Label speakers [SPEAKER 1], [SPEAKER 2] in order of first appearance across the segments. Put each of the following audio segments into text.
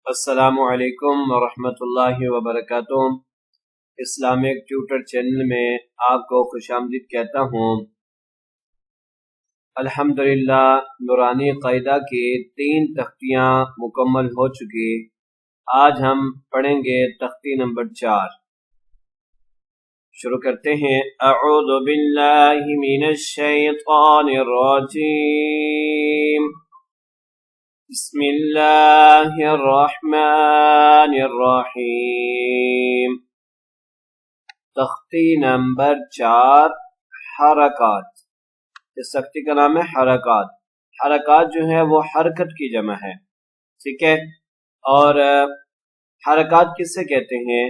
[SPEAKER 1] السلام علیکم ورحمۃ اللہ وبرکاتہ۔ اسلامک ٹیوٹر چینل میں آپ کو خوش آمدید کہتا ہوں۔ الحمدللہ نورانی قاعدہ کی 3 تختیاں مکمل ہو چکی۔ آج ہم پڑھیں گے تختی نمبر 4۔ شروع کرتے ہیں۔ اعوذ باللہ من الشیطان الرجیم، بسم اللہ الرحمن الرحیم۔ تختی نمبر 4، حرکات۔ اس تختی کا نام ہے حرکات۔ حرکات جو ہے وہ حرکت کی جمع ہے، ٹھیک ہے۔ اور حرکات کس سے کہتے ہیں؟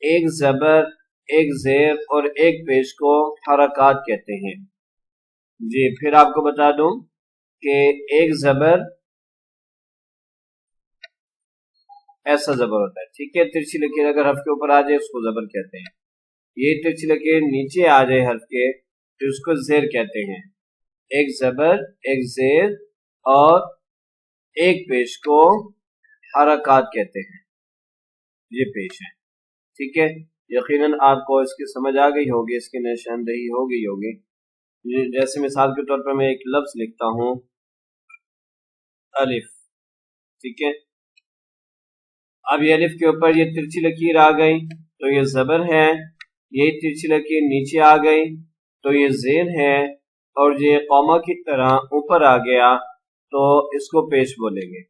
[SPEAKER 1] ایک زبر، ایک زیر اور ایک پیش کو حرکات کہتے ہیں۔ جی پھر آپ کو بتا دوں کہ ایک زبر ایسا زبر ہوتا ہے، ٹھیک ہے۔ ترچھی لکیر اگر حرف کے اوپر آ جائے اس کو زبر کہتے ہیں۔ یہ ترچھی لکیر نیچے آ جائے حرف کے تو اس کو زیر کہتے ہیں۔ ایک زبر، ایک زیر اور ایک پیش کو حرکات کہتے ہیں۔ یہ پیش ہے، ٹھیک ہے۔ یقیناً آپ کو اس کی سمجھ آ گئی ہوگی، اس کی نشاندہی ہو گئی ہوگی۔ جیسے مثال کے طور پر میں ایک لفظ لکھتا ہوں، الف، ٹھیک ہے۔ اب یہ الف کے اوپر یہ ترچھی لکیر آ گئی تو یہ زبر ہے، یہ ترچھی لکیر نیچے آ گئی تو یہ زیر ہے، اور یہ قوما کی طرح اوپر آ گیا تو اس کو پیش بولیں گے،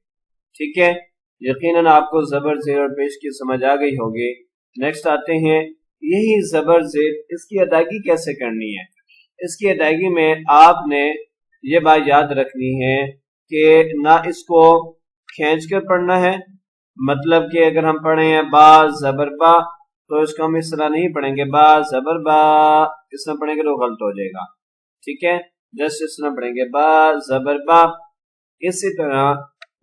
[SPEAKER 1] ٹھیک ہے۔ یقیناً آپ کو زبر، زیر اور پیش کی سمجھ آ گئی ہوگی۔ نیکسٹ آتے ہیں، یہی زبر زیر اس کی ادائیگی کیسے کرنی ہے؟ اس کی ادائیگی میں آپ نے یہ بات یاد رکھنی ہے کہ نہ اس کو کھینچ کر پڑھنا ہے، مطلب کہ اگر ہم پڑھیں ہیں با زبر با تو اس کو ہم اس طرح نہیں پڑھیں گے با زبر با، اس طرح پڑھیں گے تو غلط ہو جائے گا، ٹھیک ہے۔ جیسے اس طرح پڑھیں گے با زبر با۔ اسی طرح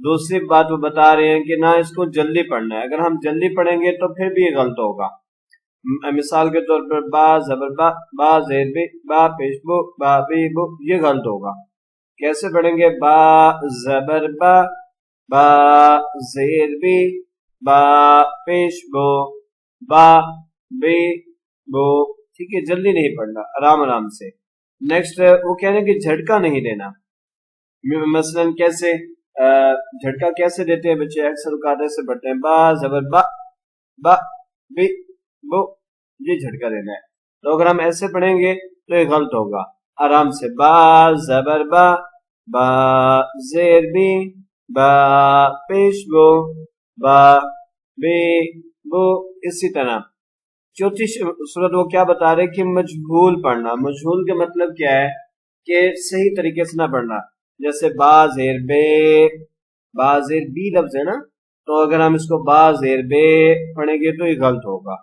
[SPEAKER 1] دوسری بات وہ بتا رہے ہیں کہ نہ اس کو جلدی پڑھنا ہے، اگر ہم جلدی پڑھیں گے تو پھر بھی یہ غلط ہوگا۔ مثال کے طور پر با زبر با، با زیر بی، با پیش بو، با بی بو، یہ غلط ہوگا۔ کیسے پڑھیں گے؟ با زبر با، با زیر بی، با پیش بو، با بی بو، ٹھیک ہے۔ جلدی نہیں پڑھنا، آرام آرام سے۔ نیکسٹ وہ کہہ رہے ہیں کہ جھٹکا نہیں دینا۔ مثلا کیسے جھٹکا کیسے دیتے ہیں بچے؟ اکثر اوقات سے پڑھتے ہیں با زبر با، با بی بو، یہ جھٹکا دینا ہے۔ تو اگر ہم ایسے پڑھیں گے تو یہ غلط ہوگا۔ آرام سے با زبر با، با زیر بی، با پیش بو، با بی بو، اسی طرح۔ چوتھی صورت وہ کیا بتا رہے کہ مجہول پڑھنا۔ مجہول کا مطلب کیا ہے کہ صحیح طریقے سے نہ پڑھنا۔ جیسے با زیر بے، با زیر بی لفظ ہے نا، تو اگر ہم اس کو با زیر بے پڑھیں گے تو یہ غلط ہوگا۔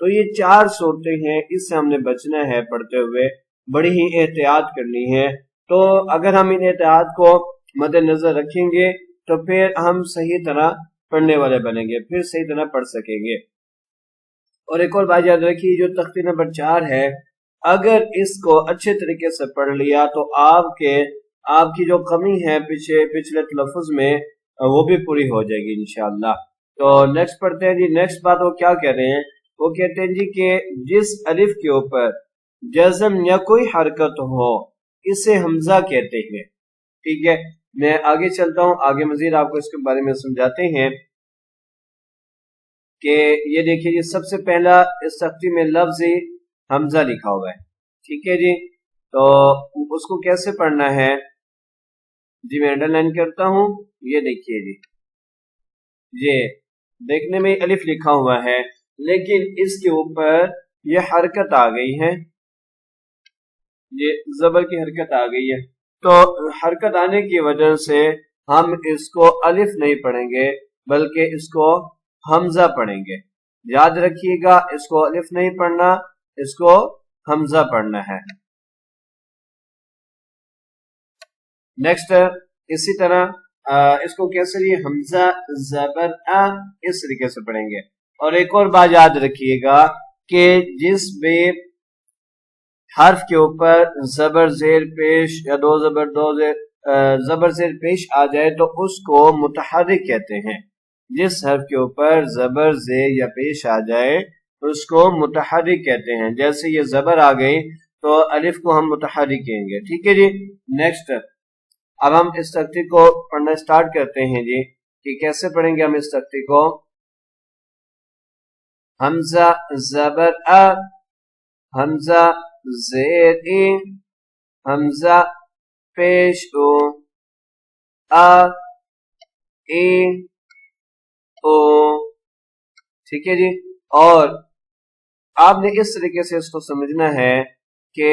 [SPEAKER 1] تو یہ 4 صورتیں ہیں، اس سے ہم نے بچنا ہے پڑھتے ہوئے، بڑی ہی احتیاط کرنی ہے۔ تو اگر ہم ان احتیاط کو مد نظر رکھیں گے تو پھر ہم صحیح طرح پڑھنے والے بنیں گے، پھر صحیح طرح پڑھ سکیں گے۔ اور ایک اور بات یاد رکھیے، جو تختی نمبر 4 ہے، اگر اس کو اچھے طریقے سے پڑھ لیا تو آپ کی جو کمی ہے پچھلے تلفظ میں وہ بھی پوری ہو جائے گی انشاءاللہ۔ تو نیکسٹ پڑھتے ہیں جی۔ نیکسٹ بات وہ کیا کہہ رہے ہیں؟ وہ کہتے ہیں جی کہ جس الف کے اوپر جزم یا کوئی حرکت ہو اسے حمزہ کہتے ہیں، ٹھیک ہے۔ میں آگے چلتا ہوں، آگے مزید آپ کو اس کے بارے میں سمجھاتے ہیں کہ یہ دیکھیے جی، سب سے پہلا اس تختی میں لفظ حمزہ لکھا ہوا ہے، ٹھیک ہے جی۔ تو اس کو کیسے پڑھنا ہے؟ جی میں انڈر لائن کرتا ہوں، یہ دیکھیے جی، یہ دیکھنے میں الف لکھا ہوا ہے لیکن اس کے اوپر یہ حرکت آ گئی ہے، یہ زبر کی حرکت آ گئی ہے۔ تو حرکت آنے کی وجہ سے ہم اس کو الف نہیں پڑھیں گے بلکہ اس کو حمزہ پڑھیں گے۔ یاد رکھیے گا، اس کو الف نہیں پڑھنا، اس کو حمزہ پڑھنا ہے۔ نیکسٹ اسی طرح اس کو کیسے لیے حمزہ زبر ا، اس طریقے سے پڑھیں گے۔ اور ایک اور بات یاد رکھیے گا کہ جس بھی حرف کے اوپر زبر زیر پیش یا دو زبر زیر پیش آ جائے تو اس کو متحرک کہتے ہیں، جس حرف کے اوپر زبر زیر یا پیش آ جائے اس کو متحرک کہتے ہیں. جیسے یہ زبر آ گئی تو الف کو ہم متحرک کہیں گے. ٹھیک ہے جی. نیکسٹ اب ہم اس تختی کو پڑھنا سٹارٹ کرتے ہیں جی کہ کیسے پڑھیں گے ہم اس تختی کو. حمزہ زبر ا، حمزہ زیر ای، حمزہ پیش او، ا ای او. ٹھیک ہے جی. اور آپ نے اس طریقے سے اس کو سمجھنا ہے کہ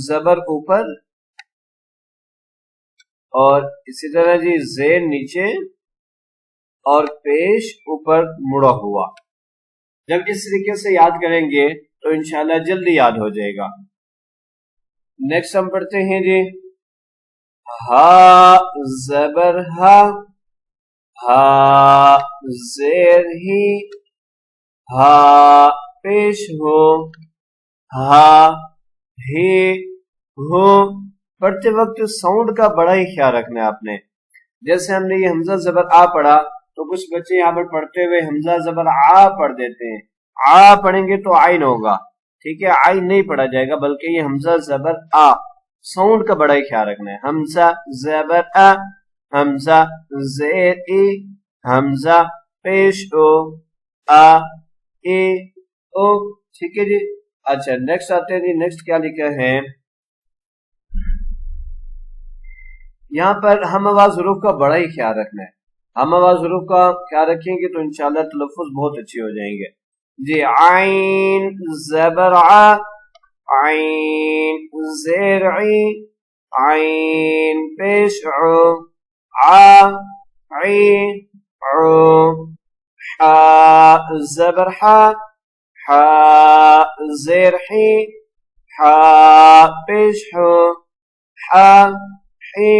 [SPEAKER 1] زبر اوپر اور اسی طرح جی زیر نیچے اور پیش اوپر مڑا ہوا. جب اس طریقے سے یاد کریں گے تو انشاءاللہ جلدی یاد ہو جائے گا. نیکسٹ ہم پڑھتے ہیں جی ہا زبر ہا، ہا زیر ہی، ہا پیش ہو، ہا ہی ہو. پڑھتے وقت ساؤنڈ کا بڑا ہی خیال رکھنا ہے آپ نے. جیسے ہم نے یہ حمزہ زبر آ پڑھا تو کچھ بچے یہاں پر پڑھتے ہوئے حمزہ زبر آ پڑھ دیتے ہیں. آ پڑھیں گے تو آئین ہوگا. ٹھیک ہے. آئین نہیں پڑھا جائے گا بلکہ یہ حمزہ زبر آ. ساؤنڈ کا بڑا ہی خیال رکھنا ہے. حمزہ زبر آ، حمزہ زیر ای، حمزہ پیش او، آ ای او. ٹھیک ہے جی. اچھا نیکسٹ آتے ہیں جی. نیکسٹ کیا لکھا ہے یہاں پر؟ ہم آواز حروف کا بڑا ہی خیال رکھنا ہے. ہم آواز حروف کا خیال رکھیں گے تو انشاءاللہ تلفظ بہت اچھے ہو جائیں گے جی. عین زبر ع، عین زیر عی، عین پیش عو، ع عی عو. حا زبر ح، حا زیر حی، حا پیش حو، حا حی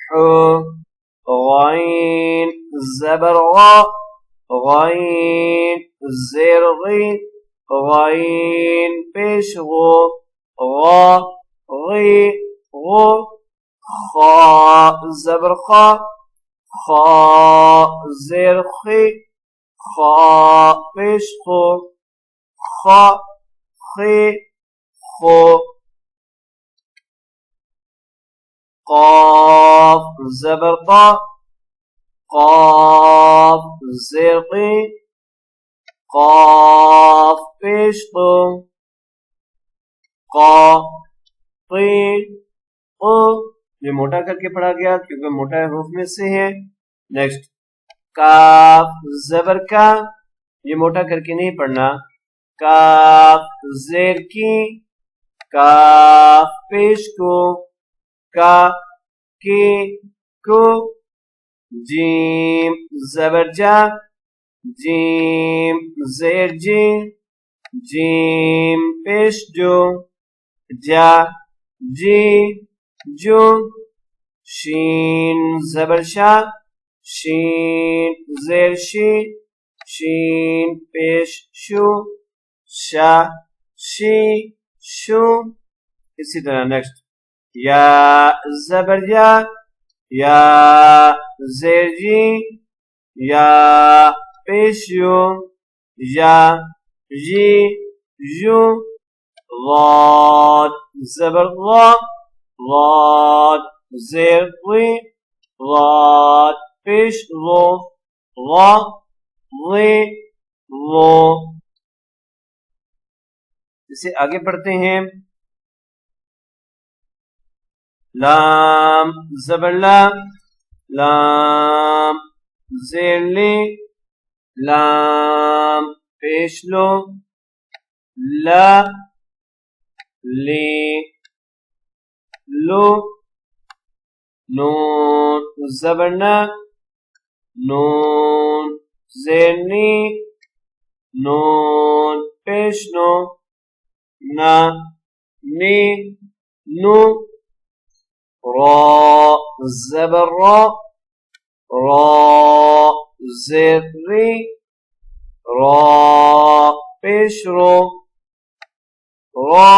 [SPEAKER 1] حو. غین زبر غا، غین زیر غی، غین پیش غو، غا غی غو. خا زبر خا، خا زیر خی، خا پیش خو، خا خی خو. قاف زبر قا، قاف زیر قی، قاف پیش قو، قا قی قو. یہ موٹا کر کے پڑھا گیا کیونکہ موٹا حروف میں سے ہے. نیکسٹ کاف زبر کا، یہ موٹا کر کے نہیں پڑھنا. کاف زیر کی، کاف پیش کو، کا کی کو. جیم زبر جا، جیم زیر جی، جیم پیش جو، جا جی جو. شین زبر شا، شین زیر شی، شین پیش شو، شا شی شو. اسی طرح نیکسٹ یا زبر یا، یا زیر جی، یا پیش یو، یا جی یو. غاد زبر غا، غاد زیر غی، غاد پیش غو، غا غی غو. اسے آگے پڑھتے ہیں. لام زبر لا، لام زیر لی، لام پیش لو، لا لی لو. نون زبر نا، نون زیر نی، نون پیش نو، نا نی نو. را زبر را، را زیر ری، را پیش رو، را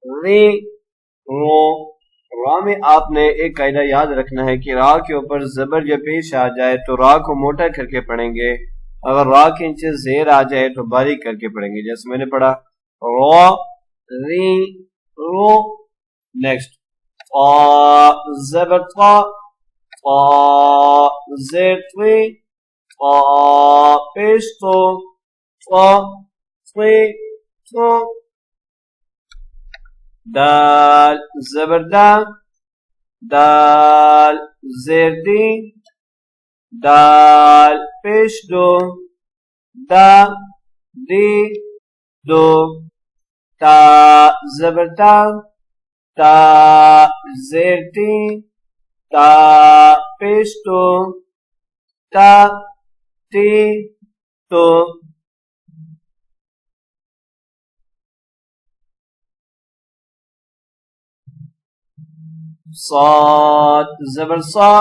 [SPEAKER 1] ری رو. وا میں آپ نے ایک قاعدہ یاد رکھنا ہے کہ را کے اوپر زبر جب پیش آ جائے تو را کو موٹا کر کے پڑھیں گے، اگر را کے نیچے زیر آ جائے تو باریک کر کے پڑھیں گے، جیسے میں نے پڑھا را ری رو. نیکسٹ زبر طا زیر طوی پیش تو تو. دال زبر دا دال زیر دی دال پیش دو دا دی دو. تا زبر تا تا زیر تی تا پیش تو تا تی تو. صاد زبر صا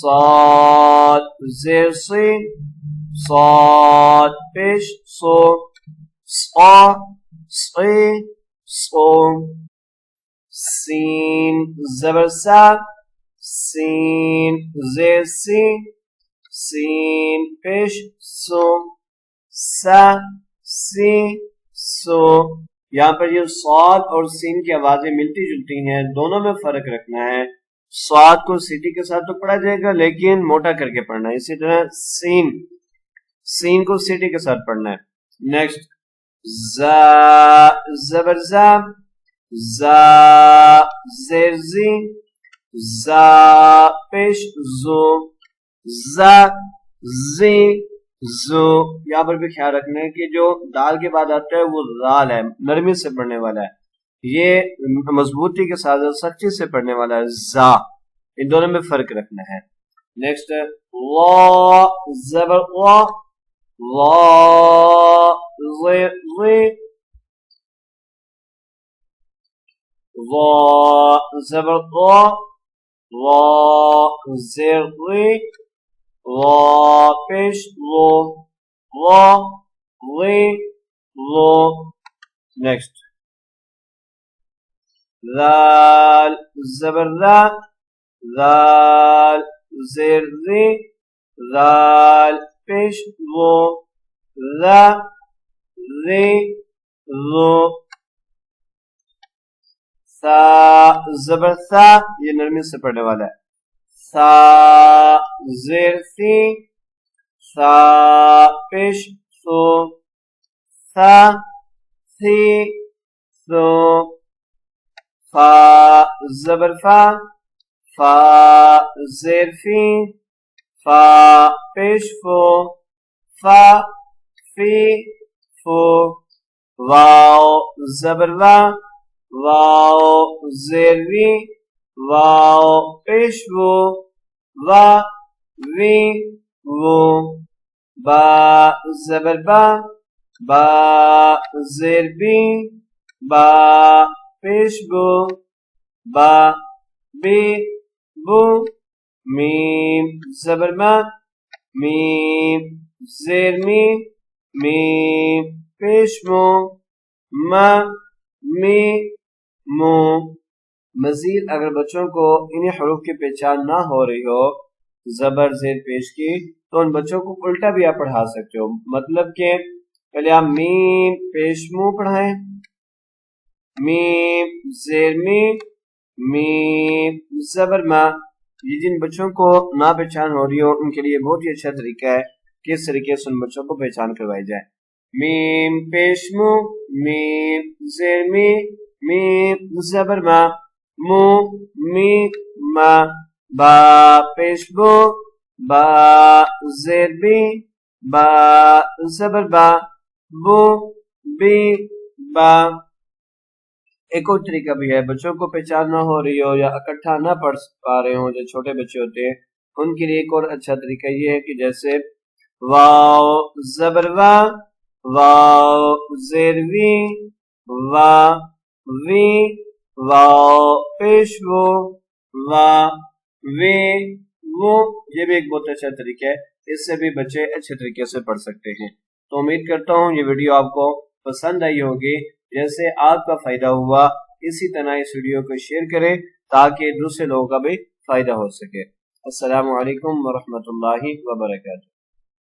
[SPEAKER 1] صاد زیر سی صاد پیش سو صا سی سو. سین زبر سا سین زیر سی سین پیش سو سا سی سو. یہاں پر یہ صاد اور سین کی آوازیں ملتی جلتی ہیں، دونوں میں فرق رکھنا ہے. صاد کو سیٹی کے ساتھ تو پڑھا جائے گا لیکن موٹا کر کے پڑھنا ہے، اسی طرح سین کو سیٹی کے ساتھ پڑھنا ہے. نیکسٹ زا زبر زا زا زیر زی زا پیش زو زا زی زو. یہاں پر بھی خیال رکھنا ہے کہ جو دال کے بعد آتا ہے وہ دال ہے، نرمی سے پڑھنے والا ہے، یہ مضبوطی کے ساتھ سچی سے پڑھنے والا ہے زا. ان دونوں میں فرق رکھنا ہے. نیکسٹ وا زبر وا وا زی وا زبر وا وا زیر زی وا پیش وہ وا وی وہ. نیکسٹ ذال زبر ذا ذال زیر ذی ذال پیش وہ ذا ذی ذو. سا زبر سا یہ نرمی سے پڑھنے والا ہے، سا زیر سی سا پیش سو سا سی سو. فا زبر فا فا زیر فی فا پیش فو فا فی فو. واو زبر وا واو زیر وی واو پیش وو وا وی وو. با زبر با با زیر بی با پیش بو با بی بو. میم زبر ما میم زیر می میم پیش مو ما می مو. مزید اگر بچوں کو انہی حروف کی پہچان نہ ہو رہی ہو زبر زیر پیش کی تو ان بچوں کو الٹا بھی آپ پڑھا سکتے ہو، مطلب کہ پہلے آپ میم پیش مو پڑھائیں، میم زیر می میم زبر ما. یہ جن بچوں کو نہ پہچان ہو رہی ہو ان کے لیے بہت ہی اچھا طریقہ ہے کہ اس طریقے سے ان بچوں کو پہچان کروائی جائے. میم پیش مو میم زیر می میم زبر ما مو می ما. با پیش بو با زیر بی با زبر با بو بی با. ایک اور طریقہ بھی ہے، بچوں کو پہچان نہ ہو رہی ہو یا اکٹھا نہ پڑھ پا رہے ہوں جو چھوٹے بچے ہوتے ہیں ان کے لیے ایک اور اچھا طریقہ یہ ہے کہ جیسے واو زبر وا واو زیر وی وا وی واو پیش وو وا وی وہ. یہ بھی ایک بہت اچھا طریقہ ہے، اس سے بھی بچے اچھے طریقے سے پڑھ سکتے ہیں. تو امید کرتا ہوں یہ ویڈیو آپ کو پسند آئی ہوگی. جیسے آپ کا فائدہ ہوا اسی طرح اس ویڈیو کو شیئر کریں تاکہ دوسرے لوگوں کا بھی فائدہ ہو سکے۔ السلام علیکم ورحمۃ اللہ وبرکاتہ۔